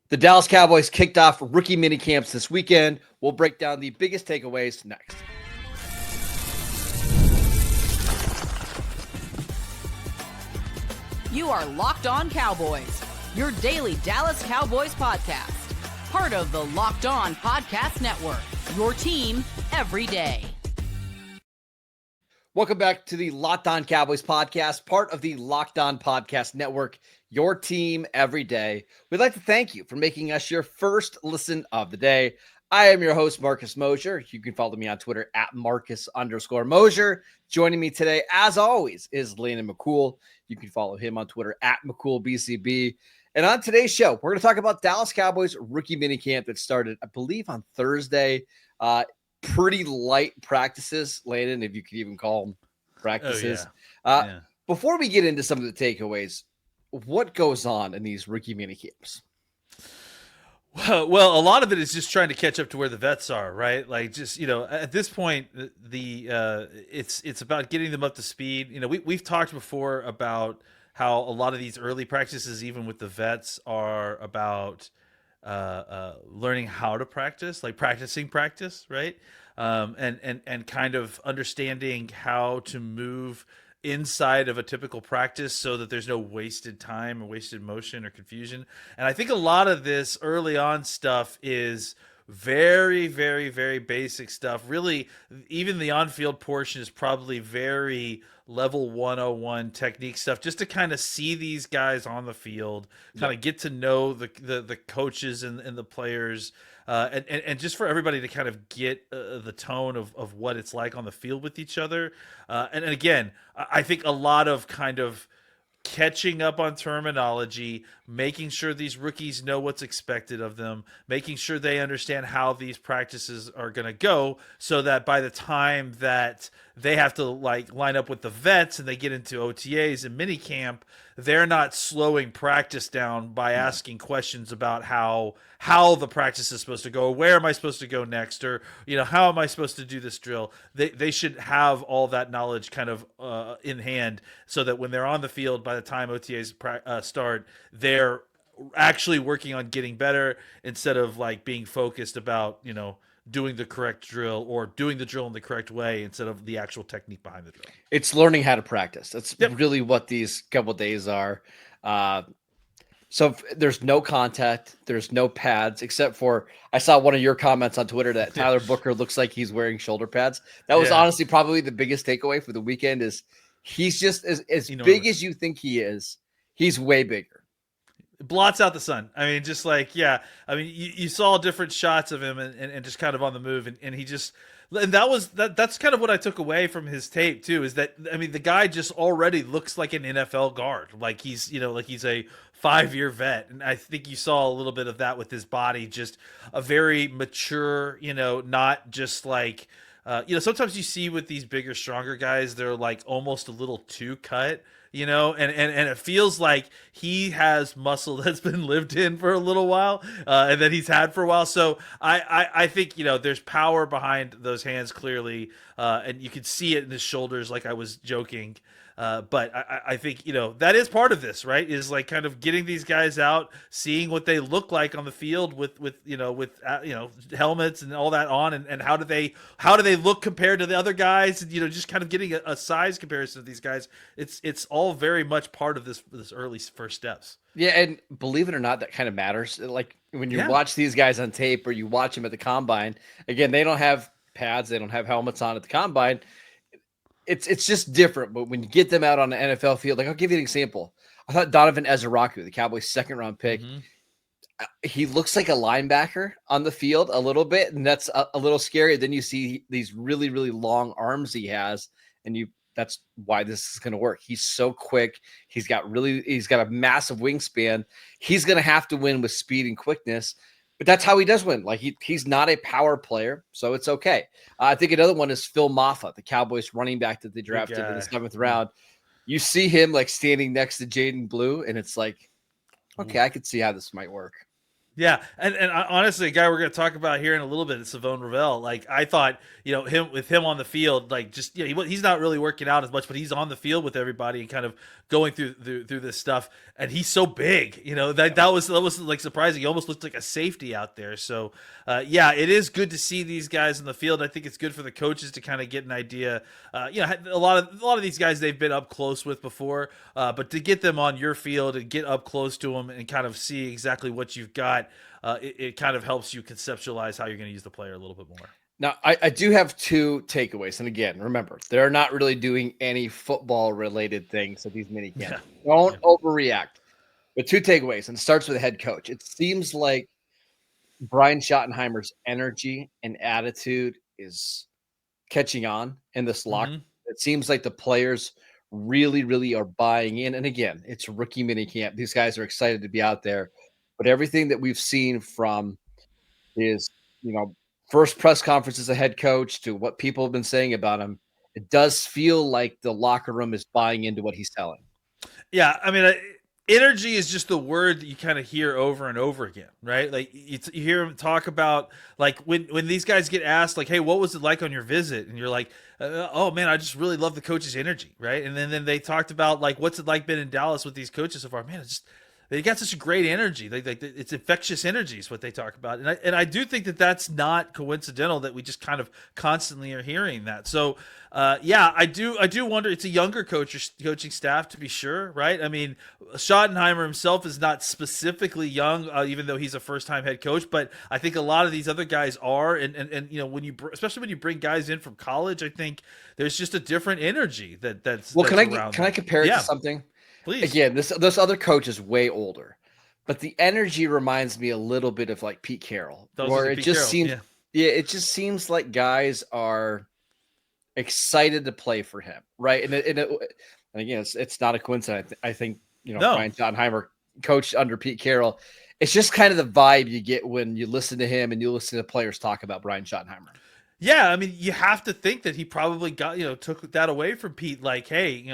The Dallas Cowboys kicked off rookie minicamps this weekend. We'll break down the biggest takeaways next. You are Locked On Cowboys, your daily Dallas Cowboys podcast. Part of the Locked On Podcast Network, your team every day. Welcome back to the Locked On Cowboys podcast, part of the Locked On Podcast Network, your team every day. We'd like to thank you for making us your first listen of the day. I am your host, Marcus Mosher. You can follow me on Twitter at Marcus_Mosher. Joining me today, as always, is Landon McCool. You can follow him on Twitter at McCoolBCB. And on today's show, we're going to talk about Dallas Cowboys rookie minicamp that started, I believe, on Thursday. Pretty light practices, Landon, if you could even call them practices. Before we get into some of the takeaways, what goes on in these rookie minicamps? Well, a lot of it is just trying to catch up to where the vets are, right? Like, just, at this point, it's about getting them up to speed. We've talked before about how a lot of these early practices, even with the vets, are about learning how to practice, like practicing practice, right? And kind of understanding how to move inside of a typical practice so that there's no wasted time or wasted motion or confusion. And I think a lot of this early on stuff is very, very, very basic stuff. Really, even the on-field portion is probably very level 101 technique stuff, just to kind of see these guys on the field, kind of get to know the coaches and the players, and just for everybody to kind of get the tone of what it's like on the field with each other. And again, I think a lot of kind of catching up on terminology, making sure these rookies know what's expected of them, making sure they understand how these practices are going to go, so that by the time that they have to line up with the vets and they get into OTAs and minicamp, they're not slowing practice down by asking questions about how the practice is supposed to go, where am I supposed to go next, or how am I supposed to do this drill. They should have all that knowledge kind of in hand, so that when they're on the field, by the time OTAs start, they're actually working on getting better, instead of being focused about doing the correct drill or doing the drill in the correct way instead of the actual technique behind the drill. It's learning how to practice. That's really what these couple days are. So there's no contact, there's no pads, except for, I saw one of your comments on Twitter that Tyler Booker looks like he's wearing shoulder pads. That was honestly probably the biggest takeaway for the weekend. Is he's just as big as you think he is. He's way bigger. Blots out the sun. I mean, just you saw different shots of him and just kind of on the move, and he just, and that's kind of what I took away from his tape too, is that, I mean, the guy just already looks like an NFL guard, like he's he's a 5-year vet, and I think you saw a little bit of that with his body, just a very mature, not just sometimes you see with these bigger, stronger guys, they're almost a little too cut. And it feels like he has muscle that's been lived in for a little while, and that he's had for a while. So I think, there's power behind those hands clearly, and you can see it in his shoulders, like I was joking. But I think, that is part of this, right? Is kind of getting these guys out, seeing what they look like on the field with helmets and all that on, and how do they look compared to the other guys, and, just kind of getting a size comparison of these guys. It's all very much part of this early first steps. Yeah, and believe it or not, that kind of matters. Like when you watch these guys on tape, or you watch them at the combine, again, they don't have pads, they don't have helmets on at the combine. It's just different, but when you get them out on the NFL field, I'll give you an example. I thought Donovan Ezeraku, the Cowboys' second-round pick, he looks like a linebacker on the field a little bit, and that's a little scary. Then you see these really, really long arms he has, and that's why this is going to work. He's so quick. He's got a massive wingspan. He's going to have to win with speed and quickness. But that's how he does win. He's not a power player, so it's okay. I think another one is Phil Maffa, the Cowboys running back that they drafted in the 7th round. You see him standing next to Jaden Blue, and it's okay, I could see how this might work. Yeah, and honestly, a guy we're going to talk about here in a little bit is Shavon Revel. Like I thought, him on the field, like just he's not really working out as much, but he's on the field with everybody and kind of going through this stuff. And he's so big, that was like surprising. He almost looked like a safety out there. So yeah, it is good to see these guys in the field. I think it's good for the coaches to kind of get an idea. A lot of these guys they've been up close with before, but to get them on your field and get up close to them and kind of see exactly what you've got. It kind of helps you conceptualize how you're going to use the player a little bit more. Now, I do have two takeaways. And again, remember, they're not really doing any football-related things at these minicamps. Yeah. Don't overreact. But two takeaways, and it starts with the head coach. It seems like Brian Schottenheimer's energy and attitude is catching on in this locker. Mm-hmm. It seems like the players really, really are buying in. And again, it's rookie minicamp. These guys are excited to be out there. But everything that we've seen from his, first press conference as a head coach to what people have been saying about him, it does feel like the locker room is buying into what he's telling. Yeah, I mean, energy is just the word that you kind of hear over and over again, right? Like you hear him talk about like when these guys get asked like, "Hey, what was it like on your visit?" and you're like, "Oh man, I just really love the coach's energy," right? And then they talked about like, "What's it like been in Dallas with these coaches so far?" Man, it's just they got such a great energy. It's infectious energy is what they talk about. And I do think that that's not coincidental that we just kind of constantly are hearing that. So, yeah, I do wonder. It's a younger coaching staff to be sure, right? I mean, Schottenheimer himself is not specifically young, even though he's a first-time head coach. But I think a lot of these other guys are. And especially when you bring guys in from college, I think there's just a different energy that's well. That's can I compare it to something? Please. Again, this other coach is way older, but the energy reminds me a little bit of like Pete Carroll, where it just seems, it just seems like guys are excited to play for him, right? And again, it's not a coincidence. I think Brian Schottenheimer coached under Pete Carroll. It's just kind of the vibe you get when you listen to him and you listen to players talk about Brian Schottenheimer. Yeah, I mean, you have to think that he probably took that away from Pete. Like, hey,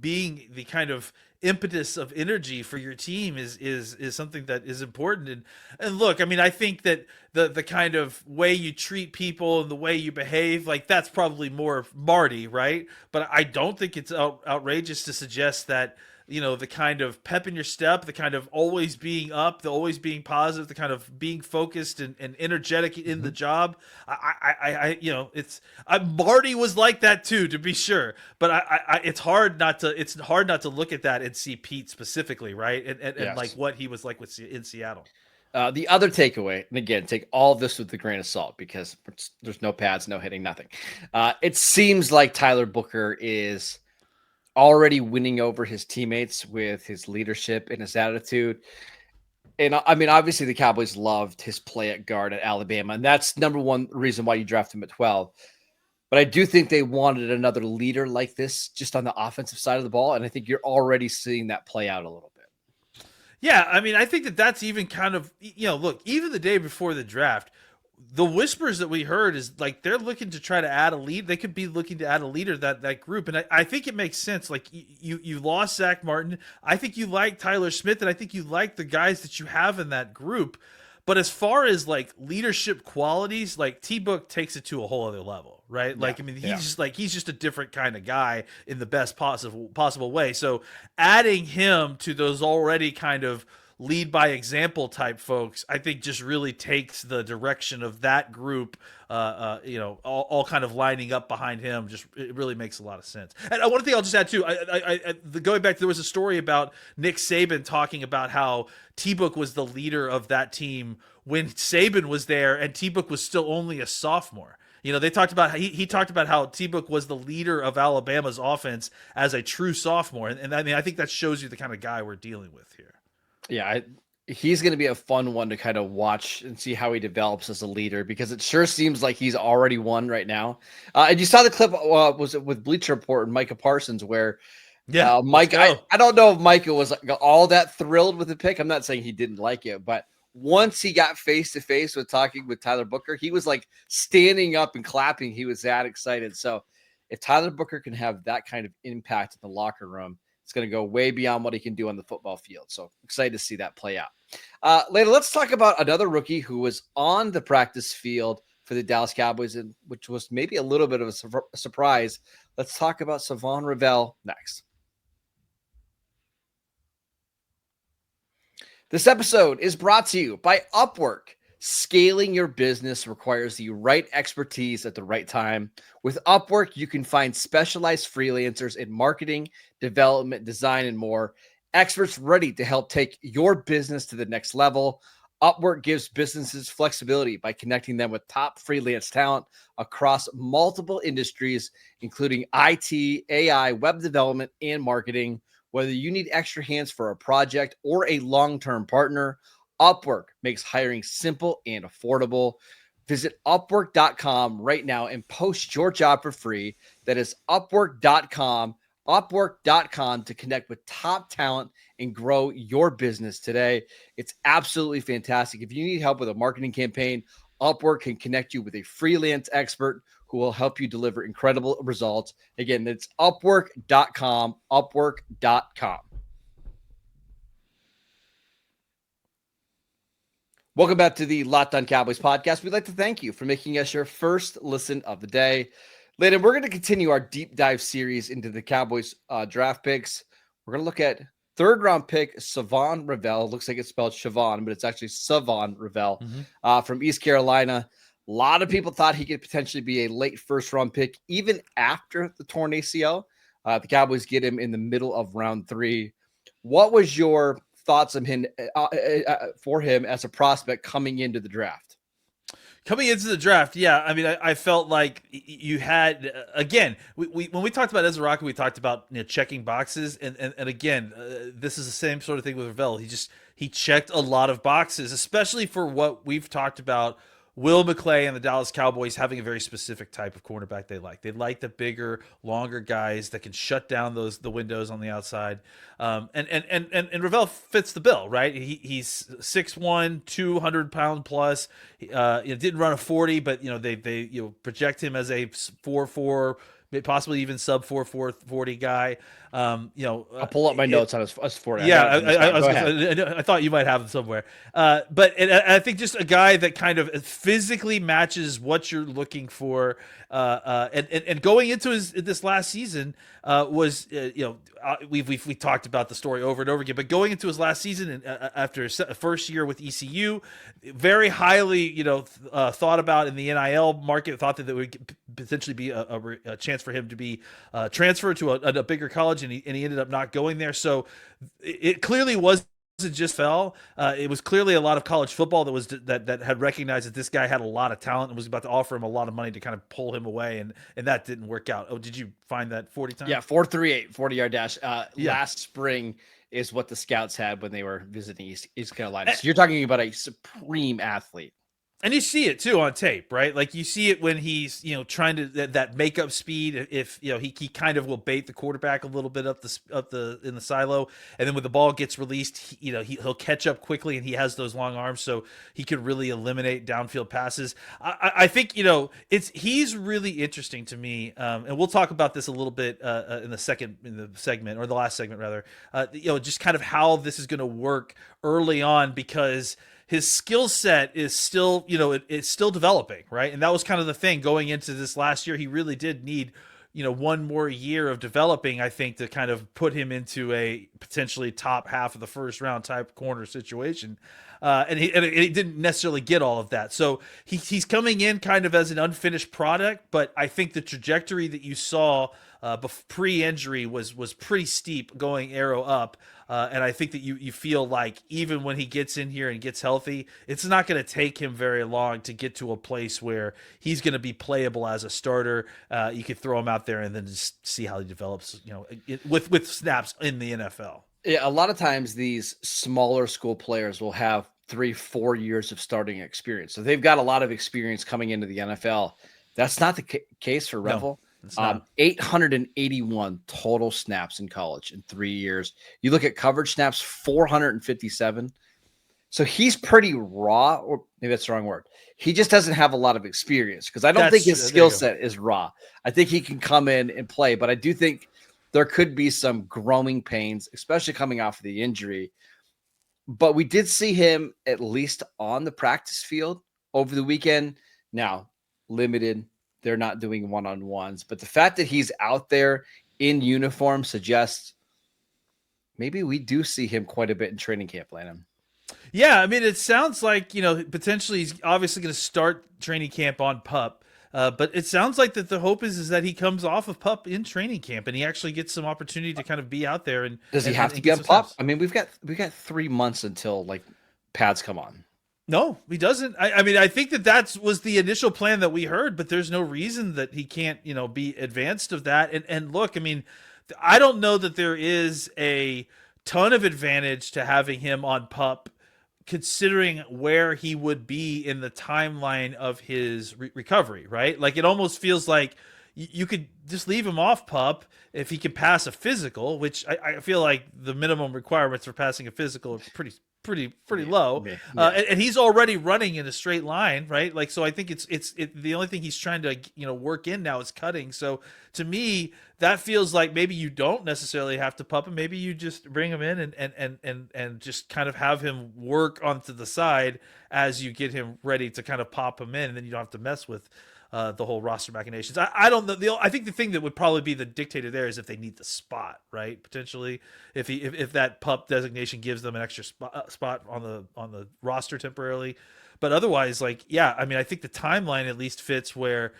being the kind of impetus of energy for your team is something that is important. And look, I mean, I think that the kind of way you treat people and the way you behave, like that's probably more Marty, right? But I don't think it's outrageous to suggest that the kind of pep in your step, the kind of always being up, the always being positive, the kind of being focused and energetic in the job. Marty was like that too, to be sure. But it's hard not to look at that and see Pete specifically, right? And like what he was like in Seattle. The other takeaway, and again, take all this with a grain of salt because there's no pads, no hitting, nothing. It seems like Tyler Booker is already winning over his teammates with his leadership and his attitude. And I mean, obviously the Cowboys loved his play at guard at Alabama, and that's number one reason why you draft him at 12. But I do think they wanted another leader like this just on the offensive side of the ball, and I think you're already seeing that play out a little bit. Yeah, I mean, I think that's even kind of, look, even the day before the draft, the whispers that we heard is like they're looking to try to add a lead. They could be looking to add a leader that group, and I think it makes sense. Like you lost Zach Martin. I think you like Tyler Smith, and I think you like the guys that you have in that group. But as far as like leadership qualities, like T-Book takes it to a whole other level, right? Yeah, like I mean, he's just a different kind of guy in the best possible way. So adding him to those already kind of lead by example type folks, I think just really takes the direction of that group, all kind of lining up behind him. Just it really makes a lot of sense. And one thing I'll just add too, going back, there was a story about Nick Saban talking about how T-Book was the leader of that team when Saban was there, and T-Book was still only a sophomore. They talked about he talked about how T-Book was the leader of Alabama's offense as a true sophomore, and I mean I think that shows you the kind of guy we're dealing with here. Yeah, he's going to be a fun one to kind of watch and see how he develops as a leader, because it sure seems like he's already won right now. And you saw the clip, was it with Bleacher Report and Micah Parsons, where Mike, I don't know if Micah was all that thrilled with the pick. I'm not saying he didn't like it, but once he got face to face with talking with Tyler Booker, he was like standing up and clapping. He was that excited. So if Tyler Booker can have that kind of impact in the locker room, It's going to go way beyond what he can do on the football field. So excited to see that play out. Later, let's talk about another rookie who was on the practice field for the Dallas Cowboys, and which was maybe a little bit of a surprise. Let's talk about Shavon Revel next. This episode is brought to you by Upwork. Scaling your business requires the right expertise at the right time. With Upwork, you can find specialized freelancers in marketing, development, design, and more. Experts ready to help take your business to the next level. Upwork gives businesses flexibility by connecting them with top freelance talent across multiple industries, including IT, AI, web development, and marketing. Whether you need extra hands for a project or a long-term partner, Upwork makes hiring simple and affordable. Visit Upwork.com right now and post your job for free. That is Upwork.com, Upwork.com to connect with top talent and grow your business today. It's absolutely fantastic. If you need help with a marketing campaign, Upwork can connect you with a freelance expert who will help you deliver incredible results. Again, it's Upwork.com, Upwork.com. Welcome back to the Locked On Cowboys podcast. We'd like to thank you for making us your first listen of the day. Landon, we're going to continue our deep dive series into the Cowboys draft picks. We're going to look at third-round pick Shavon Revel. Looks like it's spelled Shavon, but it's actually Shavon Revel from East Carolina. A lot of people thought he could potentially be a late first-round pick, even after the torn ACL. The Cowboys get him in the middle of round 3. What was your thoughts on him for him as a prospect coming into the draft? Coming into the draft, yeah. I mean, I felt like you had, again, we when we talked about Ezra Rocket, we talked about checking boxes, and again, this is the same sort of thing with Rell. He checked a lot of boxes, especially for what we've talked about. Will McClay and the Dallas Cowboys having a very specific type of cornerback they like. They like the bigger, longer guys that can shut down the windows on the outside. And Revel fits the bill, right? He's 6'1", 200-pound plus. Didn't run a 40, but they project him as a 4'4", possibly even sub 4.40 guy. I'll pull up my notes on his 40. Yeah, I thought you might have them somewhere. But I think just a guy that kind of physically matches what you're looking for. And going into this last season was, we talked about the story over and over again, but going into his last season and after his first year with ECU, very highly, thought about in the NIL market, thought that there would potentially be a chance for him to be transferred to a bigger college, and he ended up not going there. So it clearly wasn't just fell. It was clearly a lot of college football that had recognized that this guy had a lot of talent and was about to offer him a lot of money to kind of pull him away, and that didn't work out. Oh, did you find that 40 time? Yeah, 4.38 40-yard dash. Last spring is what the scouts had when they were visiting East Carolina. So you're talking about a supreme athlete. And you see it too on tape, right? Like you see it when he's, trying to that makeup speed. If he kind of will bait the quarterback a little bit up in the silo, and then when the ball gets released, he'll catch up quickly, and he has those long arms, so he could really eliminate downfield passes. I think he's really interesting to me, and we'll talk about this a little bit in the segment, or the last segment rather. Just kind of how this is going to work early on, because his skill set is still, it's still developing, right? And that was kind of the thing going into this last year. He really did need, one more year of developing, I think, to kind of put him into a potentially top half of the first round type corner situation. And he didn't necessarily get all of that. So he's coming in kind of as an unfinished product, but I think the trajectory that you saw pre-injury was pretty steep, going arrow up. And I think that you feel like even when he gets in here and gets healthy, it's not going to take him very long to get to a place where he's going to be playable as a starter. You could throw him out there and then just see how he develops, with snaps in the NFL. Yeah, a lot of times these smaller school players will have 3-4 years of starting experience. So they've got a lot of experience coming into the NFL. That's not the case for Revel. 881 total snaps in college in 3 years. You look at coverage snaps, 457. So he's pretty raw, or maybe that's the wrong word. He just doesn't have a lot of experience, because I don't think his skill set is raw. I think he can come in and play, but I do think there could be some growing pains, especially coming off of the injury. But we did see him at least on the practice field over the weekend. Now, limited, they're not doing one-on-ones, but the fact that he's out there in uniform suggests maybe we do see him quite a bit in training camp, Landon. Yeah, I mean, it sounds like, potentially he's obviously going to start training camp on PUP. But it sounds like that the hope is that he comes off of PUP in training camp and he actually gets some opportunity to kind of be out there. And does he have to be on PUP? I mean, we've got 3 months until like pads come on. No, he doesn't. I mean, I think that was the initial plan that we heard, but there's no reason that he can't, be advanced of that. And look, I mean, I don't know that there is a ton of advantage to having him on PUP, considering where he would be in the timeline of his recovery, right? Like, it almost feels like you could just leave him off PUP if he can pass a physical, which I feel like the minimum requirements for passing a physical are pretty low. Yeah. And he's already running in a straight line, right? Like, so I think it's the only thing he's trying to, work in now is cutting. So to me, that feels like maybe you don't necessarily have to PUP him. Maybe you just bring him in and just kind of have him work onto the side as you get him ready to kind of pop him in, and then you don't have to mess with the whole roster machinations. I don't know. I think the thing that would probably be the dictator there is if they need the spot, right? Potentially, if that PUP designation gives them an extra spot on the roster temporarily. But otherwise, like, yeah, I mean, I think the timeline at least fits where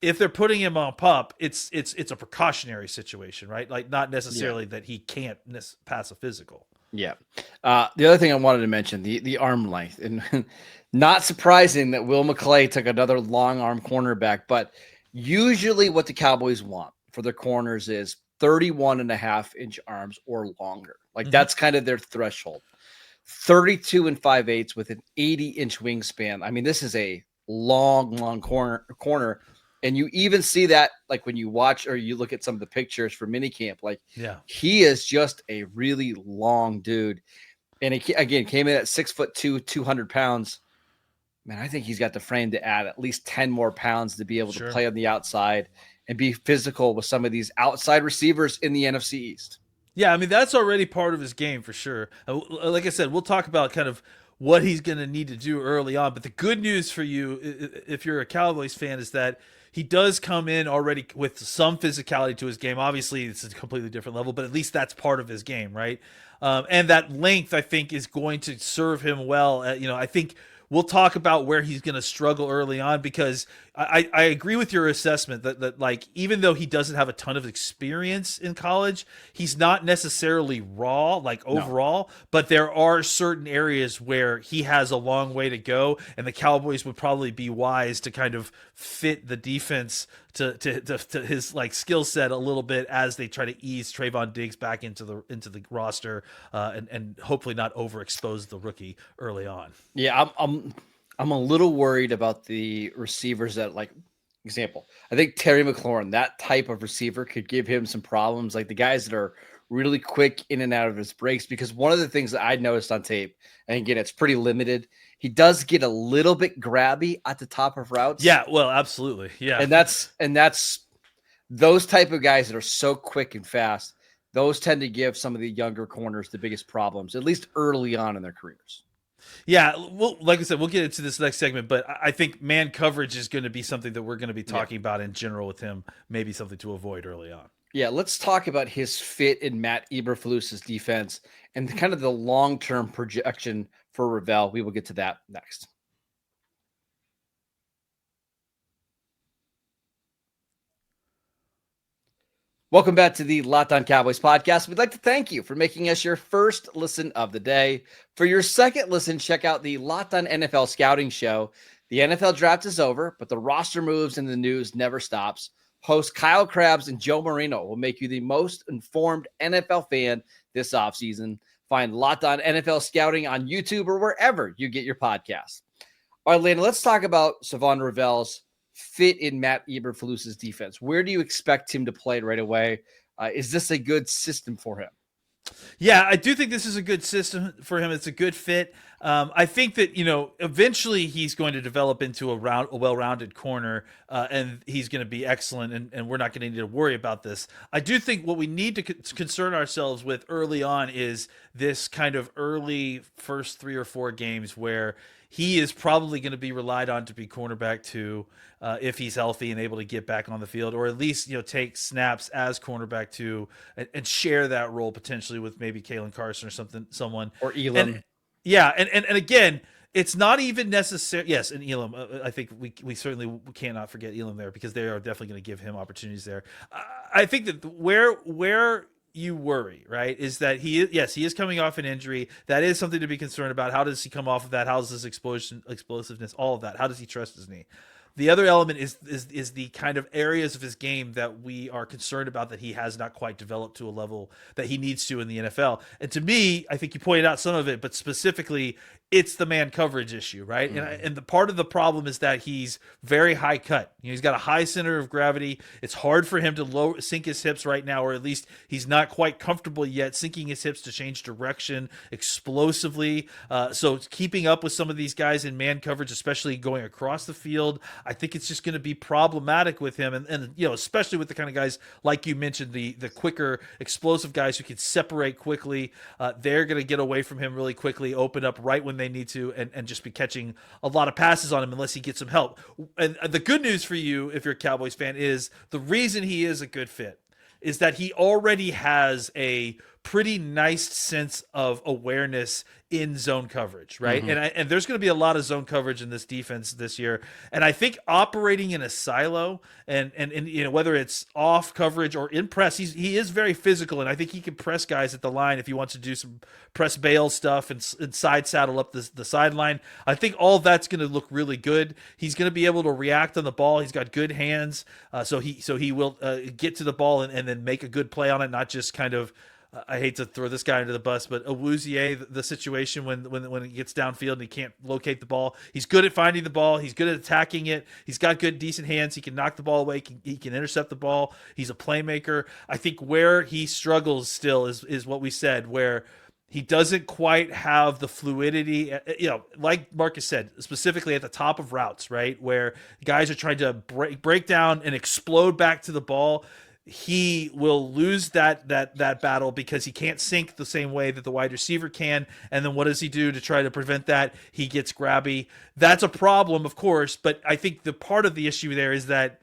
if they're putting him on PUP, it's a precautionary situation, right? Like, not necessarily that he can't pass a physical. Yeah. The other thing I wanted to mention, the arm length, and not surprising that Will McClay took another long arm cornerback, but usually what the Cowboys want for their corners is 31.5-inch arms or longer. Like, that's kind of their threshold. 32 5/8 with an 80-inch wingspan. I mean, this is a long corner. And you even see that, like, when you watch or you look at some of the pictures for minicamp, like, he is just a really long dude. And he, again, came in at 6'2", 200 pounds. Man, I think he's got the frame to add at least 10 more pounds to be able to play on the outside and be physical with some of these outside receivers in the NFC East. Yeah, I mean, that's already part of his game for sure. Like I said, we'll talk about kind of what he's going to need to do early on. But the good news for you, if you're a Cowboys fan, is that he does come in already with some physicality to his game. Obviously, it's a completely different level, but at least that's part of his game, right? And that length, I think, is going to serve him well. I think we'll talk about where he's going to struggle early on, because I agree with your assessment that like, even though he doesn't have a ton of experience in college, he's not necessarily raw, like overall, but there are certain areas where he has a long way to go, and the Cowboys would probably be wise to kind of fit the defense to his like skill set a little bit as they try to ease Trevon Diggs back into the roster, and hopefully not overexpose the rookie early on. Yeah, I'm a little worried about the receivers that, like, example, I think Terry McLaurin, that type of receiver, could give him some problems, like the guys that are really quick in and out of his breaks, because one of the things that I noticed on tape, and again, it's pretty limited, he does get a little bit grabby at the top of routes. Yeah, well, absolutely. Yeah. And that's those type of guys that are so quick and fast, those tend to give some of the younger corners the biggest problems, at least early on in their careers. Yeah, well, like I said, we'll get into this next segment, but I think man coverage is going to be something that we're going to be talking about in general with him, maybe something to avoid early on. Yeah, let's talk about his fit in Matt Eberflus's defense and kind of the long-term projection for Revel. We will get to that next. Welcome back to the Locked On Cowboys podcast. We'd like to thank you for making us your first listen of the day. For your second listen, check out the Locked On NFL Scouting Show. The NFL draft is over, but the roster moves and the news never stops. Hosts Kyle Krabs and Joe Marino will make you the most informed NFL fan this offseason. Find Locked On NFL Scouting on YouTube or wherever you get your podcasts. All right, Landon, let's talk about Shavon Revel's fit in Matt Eberflus's defense. Where do you expect him to play right away? Is this a good system for him? Yeah, I do think this is a good system for him. It's a good fit. I think that eventually he's going to develop into a well-rounded corner, and he's going to be excellent. And we're not going to need to worry about this. I do think what we need to concern ourselves with early on is this kind of early first 3 or 4 games where he is probably going to be relied on to be cornerback 2 if he's healthy and able to get back on the field, or at least take snaps as cornerback 2 and share that role potentially with maybe Kalen Carson or someone or Elam. And again, it's not even necessary. Yes, and Elam. I think we certainly cannot forget Elam there, because they are definitely going to give him opportunities there. I think that where you worry, right, is that he is coming off an injury. That is something to be concerned about. How does he come off of that? How's his explosiveness? All of that. How does he trust his knee? The other element is the kind of areas of his game that we are concerned about that he has not quite developed to a level that he needs to in the NFL. And to me, I think you pointed out some of it, but specifically, it's the man coverage issue, right? And the part of the problem is that he's very high cut. He's got a high center of gravity. It's hard for him to sink his hips right now, or at least he's not quite comfortable yet sinking his hips to change direction explosively. So keeping up with some of these guys in man coverage, especially going across the field, I think it's just going to be problematic with him. And especially with the kind of guys like you mentioned, the quicker, explosive guys who can separate quickly, they're going to get away from him really quickly, open up right when they need to, and just be catching a lot of passes on him unless he gets some help. And the good news for you, if you're a Cowboys fan, is the reason he is a good fit is that he already has a pretty nice sense of awareness in zone coverage, right? And there's going to be a lot of zone coverage in this defense this year. And I think operating in a silo and whether it's off coverage or in press, he is very physical, and I think he can press guys at the line if he wants to do some press bail stuff and side saddle up the sideline. I think all that's going to look really good. He's going to be able to react on the ball. He's got good hands, so he will get to the ball and then make a good play on it, not just kind of. I hate to throw this guy under the bus, but Awuzie, the situation when he gets downfield and he can't locate the ball, he's good at finding the ball. He's good at attacking it. He's got good, decent hands. He can knock the ball away. He can intercept the ball. He's a playmaker. I think where he struggles still is what we said, where he doesn't quite have the fluidity, like Marcus said, specifically at the top of routes, right, where guys are trying to break down and explode back to the ball. He will lose that battle because he can't sink the same way that the wide receiver can. And then what does he do to try to prevent that? He gets grabby. That's a problem, of course, but I think the part of the issue there is that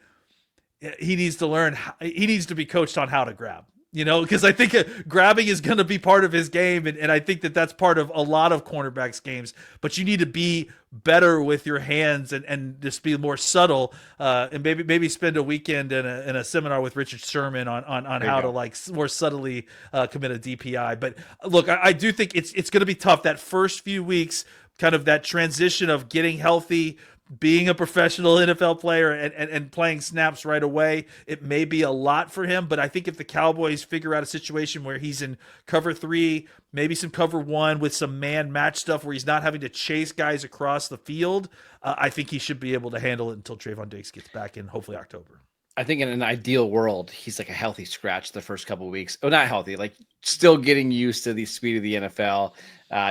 he needs to be coached on how to grab. Because I think grabbing is going to be part of his game, and I think that that's part of a lot of cornerbacks' games. But you need to be better with your hands and just be more subtle, and maybe spend a weekend in a seminar with Richard Sherman on how to more subtly commit a DPI. But look, I do think it's going to be tough that first few weeks, kind of that transition of getting healthy, being a professional NFL player and playing snaps right away. It may be a lot for him, but I think if the Cowboys figure out a situation where he's in cover 3, maybe some cover 1 with some man match stuff where he's not having to chase guys across the field, I think he should be able to handle it until Trevon Diggs gets back in hopefully October. I think in an ideal world, he's like a healthy scratch the first couple of weeks. Oh, not healthy, like still getting used to the speed of the NFL.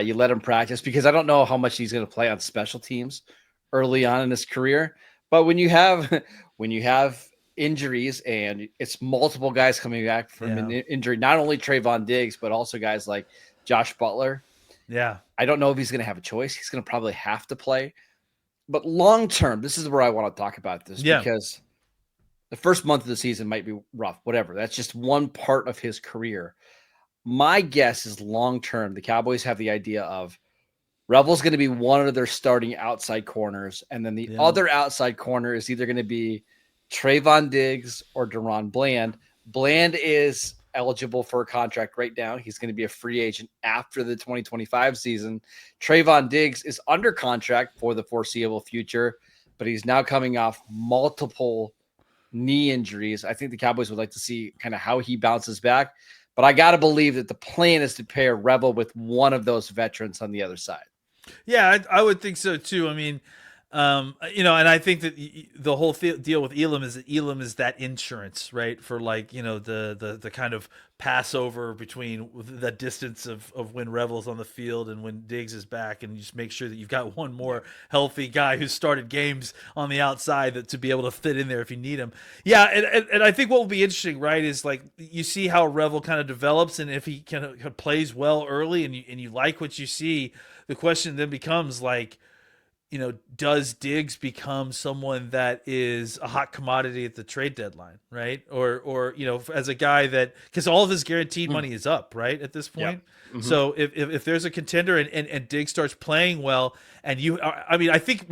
You let him practice, because I don't know how much he's going to play on special teams early on in his career. But when you have injuries and it's multiple guys coming back from an injury, not only Trevon Diggs, but also guys like Josh Butler. Yeah. I don't know if he's going to have a choice. He's going to probably have to play. But long term, this is where I want to talk about this, because the first month of the season might be rough, whatever. That's just one part of his career. My guess is long term, the Cowboys have the idea of Revel's going to be one of their starting outside corners, and then the other outside corner is either going to be Trevon Diggs or Daron Bland. Bland is eligible for a contract right now. He's going to be a free agent after the 2025 season. Trevon Diggs is under contract for the foreseeable future, but he's now coming off multiple knee injuries. I think the Cowboys would like to see kind of how he bounces back, but I got to believe that the plan is to pair Revel with one of those veterans on the other side. Yeah, I would think so too. I mean, And I think that the whole deal with Elam is that insurance, right? For like, the kind of passover between the distance of when Revel's on the field and when Diggs is back, and you just make sure that you've got one more healthy guy who's started games on the outside to be able to fit in there if you need him. Yeah, and I think what will be interesting, right, is like you see how Revel kind of develops, and if he kind of plays well early, and you like what you see, the question then becomes like, does Diggs become someone that is a hot commodity at the trade deadline, right? Or as a guy that, because all of his guaranteed money is up, right, at this point. Yep. Mm-hmm. So if there's a contender and Diggs starts playing well, and I think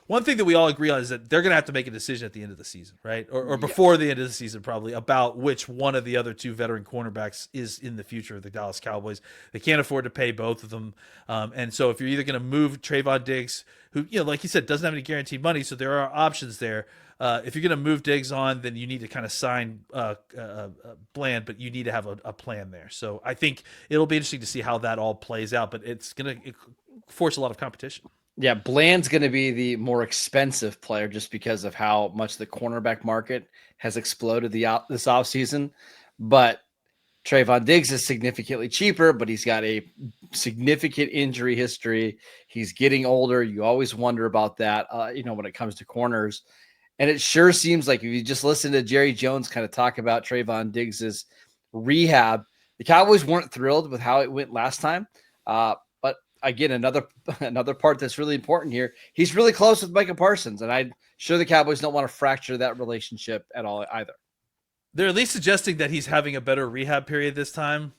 one thing that we all agree on is that they're going to have to make a decision at the end of the season, right? Or before the end of the season, probably, about which one of the other two veteran cornerbacks is in the future of the Dallas Cowboys. They can't afford to pay both of them. And so if you're either going to move Trevon Diggs, who, like you said, doesn't have any guaranteed money, so there are options there. If you're going to move Diggs on, then you need to kind of sign Bland, but you need to have a plan there. So I think it'll be interesting to see how that all plays out, but it's going to force a lot of competition. Yeah, Bland's going to be the more expensive player just because of how much the cornerback market has exploded this offseason. But Trevon Diggs is significantly cheaper, but he's got a significant injury history. He's getting older. You always wonder about that, when it comes to corners. And it sure seems like if you just listen to Jerry Jones kind of talk about Trevon Diggs's rehab, the Cowboys weren't thrilled with how it went last time. Again, another part that's really important here. He's really close with Micah Parsons, and I'm sure the Cowboys don't want to fracture that relationship at all either. They're at least suggesting that he's having a better rehab period this time.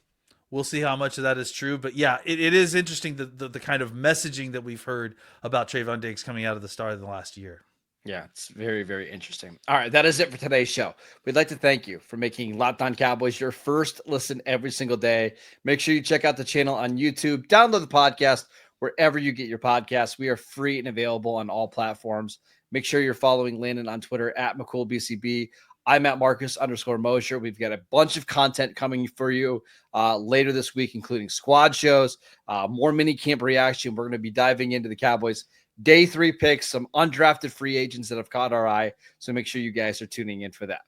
We'll see how much of that is true. But yeah, it is interesting the kind of messaging that we've heard about Trevon Diggs coming out of the start of the last year. Yeah, it's very, very interesting. All right, that is it for today's show. We'd like to thank you for making Locked On Cowboys your first listen every single day. Make sure you check out the channel on YouTube. Download the podcast wherever you get your podcasts. We are free and available on all platforms. Make sure you're following Landon on Twitter at McCoolBCB. I'm at Marcus_Mosher. We've got a bunch of content coming for you later this week, including squad shows, more minicamp reaction. We're going to be diving into the Cowboys Day 3 picks, some undrafted free agents that have caught our eye. So make sure you guys are tuning in for that.